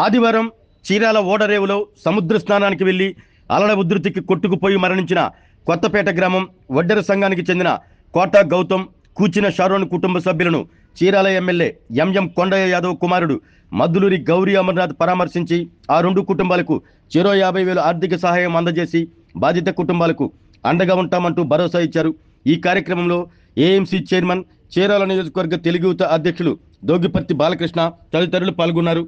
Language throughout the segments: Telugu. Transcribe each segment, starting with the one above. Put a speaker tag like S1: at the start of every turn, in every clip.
S1: ఆదివారం చీరాల ఓడరేవులో సముద్ర స్నానానికి వెళ్లి అలల ఉధృతికి కొట్టుకుపోయి మరణించిన కొత్తపేట గ్రామం వడ్డెర సంఘానికి చెందిన కోట గౌతమ్, కూచిన షారోన్ కుటుంబ సభ్యులను చీరాల ఎమ్మెల్యే ఎంఎం కొండయ్య యాదవ్ కుమారుడు మద్దులూరి గౌరీ అమర్నాథ్ పరామర్శించి ఆ రెండు కుటుంబాలకు చెరో 50,000 ఆర్థిక సహాయం అందజేసి బాధిత కుటుంబాలకు అండగా ఉంటామంటూ భరోసా ఇచ్చారు. ఈ కార్యక్రమంలో ఏఎంసీ చైర్మన్, చీరాల నియోజకవర్గ తెలుగు యువత అధ్యక్షులు దోగిపర్తి బాలకృష్ణ తదితరులు పాల్గొన్నారు.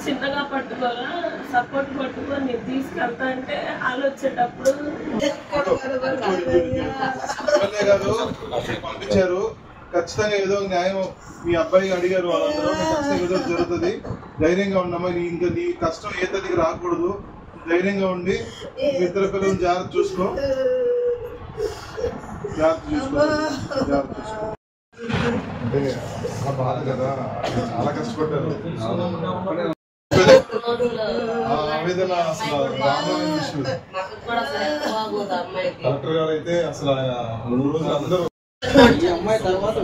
S2: చిన్నగా పట్టుకోగా సపోర్ట్ పట్టుకొని తీసుకెళ్తా అంటే ఆలోచేటప్పుడు
S3: పంపించారు. ఖచ్చితంగా ఏదో న్యాయం మీ అబ్బాయి అడిగారు, వాళ్ళందరూ ఖచ్చితంగా ఏదో జరుగుతుంది. ధైర్యంగా ఉండమ్మా, ఇంకా నీ కష్టం ఏ తల్లికి రాకూడదు. ధైర్యంగా ఉండి ఇద్దరు పిల్లలు జాగ్రత్త చూసుకో. అంటే బాధ కదా, చాలా కష్టపడ్డారు. ఆవేదన అసలు కలెక్టర్ గారు అయితే అసలు అందరూ అమ్మాయి తర్వాత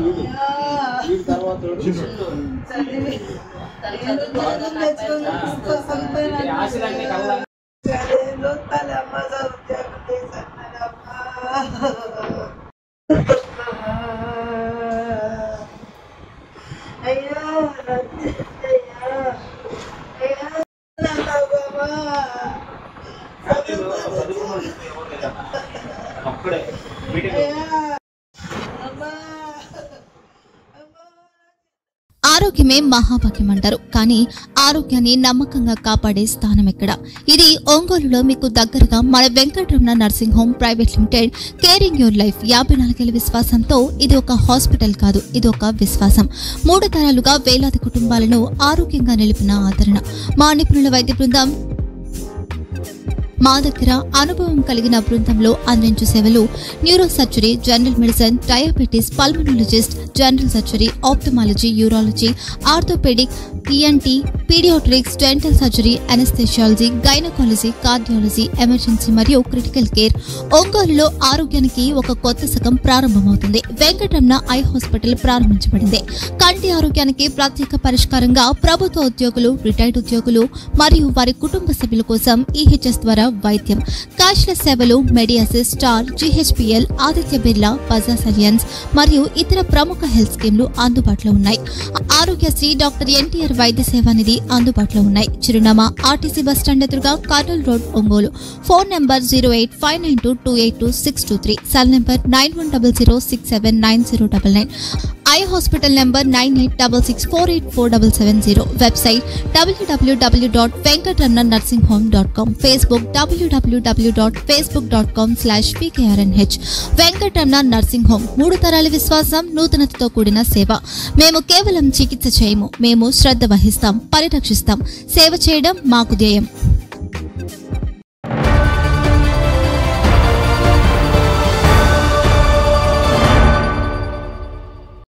S4: ఆరోగ్యమే మహాభాగ్యం అంటారు. కానీ ఆరోగ్యాన్ని నమ్మకంగా కాపాడే స్థానం ఎక్కడ? ఇది ఒంగోలులో మీకు దగ్గరగా మన Venkataramana nursing home private limited. Caring your life 54 ఏళ్ల విశ్వాసంతో ఇది ఒక హాస్పిటల్ కాదు, ఇది ఒక విశ్వాసం. 3 తరాలుగా వేలాది కుటుంబాలను ఆరోగ్యంగా నిలిపిన ఆదరణ. మా నిపుణుల వైద్య బృందం మా దగ్గర అనుభవం కలిగిన బృందంలో అందించే సేవలు neuro surgery, general medicine, diabetes, pulmonologist, general surgery, ophthalmology, urology, orthopaedic, ENT, paediatrics, dental surgery, anaesthesiology, gynaecology, cardiology, emergency మరియు క్రిటికల్ కేర్. ఒంగోలులో ఆరోగ్యానికి ఒక కొత్త శకం ప్రారంభమవుతుంది. వెంకటరమణ ఐ హాస్పిటల్ ప్రారంభించబడింది. కంటి ఆరోగ్యానికి ప్రత్యేక పరిష్కారంగా ప్రభుత్వ ఉద్యోగులు, రిటైర్డ్ ఉద్యోగులు మరియు వారి కుటుంబ సభ్యుల కోసం ఈహెచ్ఎస్ ద్వారా వైద్యం, క్యాష్లెస్ సేవలు, మెడియాసిస్, స్టార్, జీహెచ్పీఎల్, ఆదిత్య బిర్లా, బజాజ్ అలియన్స్ మరియు ఇతర ప్రముఖ హెల్త్ స్కీమ్లు అందుబాటులో ఉన్నాయి. ఆరోగ్యశ్రీ, డాక్టర్ ఎన్టీఆర్ వైద్య సేవా నిధి అందుబాటులో ఉన్నాయి. చిరునామా ఆర్టీసీ బస్టాండ్ ఎదురుగా, Kurnool road, Ongole. Phone number 08592282623, cell number 9100679099, eye hospital number 9866484770, website www.venkatramanarsinghome.com, Facebook www.facebook.com/pkrnh. Venkataramana nursing home, 3 తరాల విశ్వాసం, నూతనతతో కూడిన సేవ. మేము కేవలం చికిత్స చేయము, మేము శ్రద్ధ వహిస్తాం, పరిరక్షిస్తాం. సేవ చేయడం మాకు ధ్యేయం.